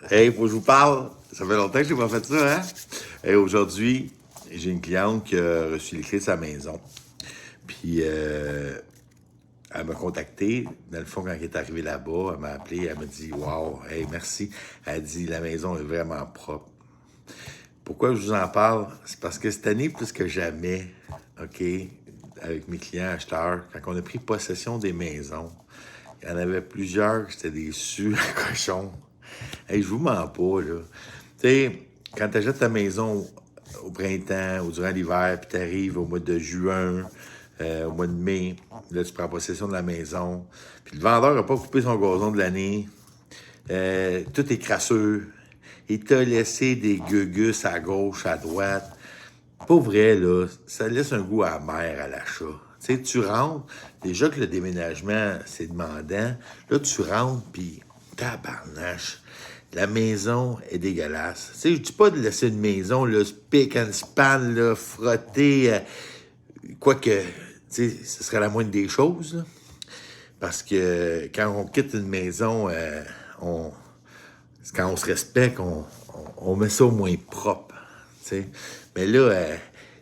Hey, faut que je vous parle. Ça fait longtemps que je n'ai pas fait ça, hein? Et aujourd'hui, j'ai une cliente qui a reçu les clés de sa maison. Puis, elle m'a contacté. Dans le fond, quand elle est arrivée là-bas, elle m'a appelé. Elle m'a dit, wow, hey, merci. Elle a dit, la maison est vraiment propre. Pourquoi je vous en parle? C'est parce que cette année, plus que jamais, OK, avec mes clients acheteurs, quand on a pris possession des maisons, il y en avait plusieurs, c'était des sues à cochon. Hey, je vous mens pas, là. Tu sais, quand tu achètes ta maison au printemps ou durant l'hiver, puis tu arrives au mois de juin, au mois de mai, là, tu prends possession de la maison, puis le vendeur n'a pas coupé son gazon de l'année, tout est crasseux, il t'a laissé des gugus à gauche, à droite. Pas vrai, là, ça laisse un goût amer à l'achat. Tu sais, tu rentres, déjà que le déménagement, c'est demandant, là, tu rentres, puis tabarnache, la maison est dégueulasse. Tu sais, je dis pas de laisser une maison, là, spick and span, là, frottée, quoique, tu sais, ce serait la moindre des choses, là. Parce que quand on quitte une maison, on, quand on se respecte, on met ça au moins propre. T'sais. Mais là,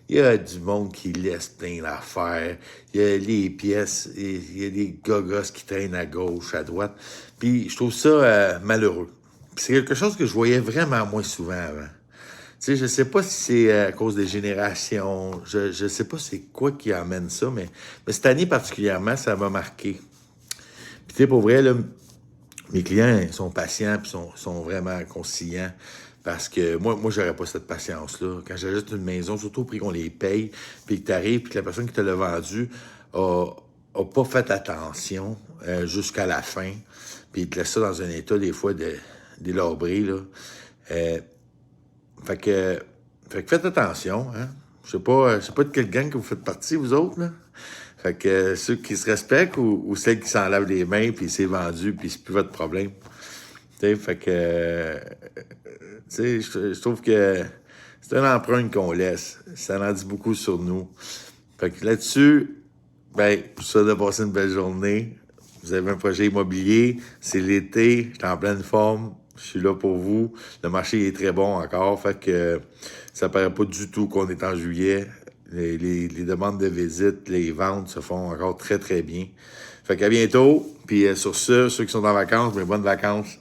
il y a du monde qui laisse plein d'affaires. Il y a les pièces, il y a des gogos qui traînent à gauche, à droite. Puis je trouve ça malheureux. Puis c'est quelque chose que je voyais vraiment moins souvent avant. Tu sais, je sais pas si c'est à cause des générations, je sais pas c'est quoi qui amène ça, mais cette année particulièrement, ça m'a marqué. Puis tu sais, pour vrai, là, mes clients sont patients et sont vraiment conciliants parce que moi j'aurais pas cette patience-là. Quand j'achète une maison, surtout au prix qu'on les paye, puis que tu arrives, puis que la personne qui te l'a vendu a pas fait attention jusqu'à la fin, puis il te laisse ça dans un état, des fois, délabré, là. Euh, fait que, faites attention, hein. Je sais pas de quelle gang que vous faites partie, vous autres, là. Fait que ceux qui se respectent ou celles qui s'en lavent les mains puis c'est vendu puis c'est plus votre problème. Tu sais, fait que tu sais, je trouve que c'est une empreinte qu'on laisse. Ça en dit beaucoup sur nous. Fait que là-dessus, ben, je vous souhaite de passer une belle journée. Vous avez un projet immobilier, c'est l'été, je suis en pleine forme, je suis là pour vous. Le marché est très bon encore, fait que ça paraît pas du tout qu'on est en juillet. Les demandes de visite, les ventes se font encore très, très bien. Fait qu'à bientôt. Puis sur ce, ceux qui sont en vacances, mes bonnes vacances.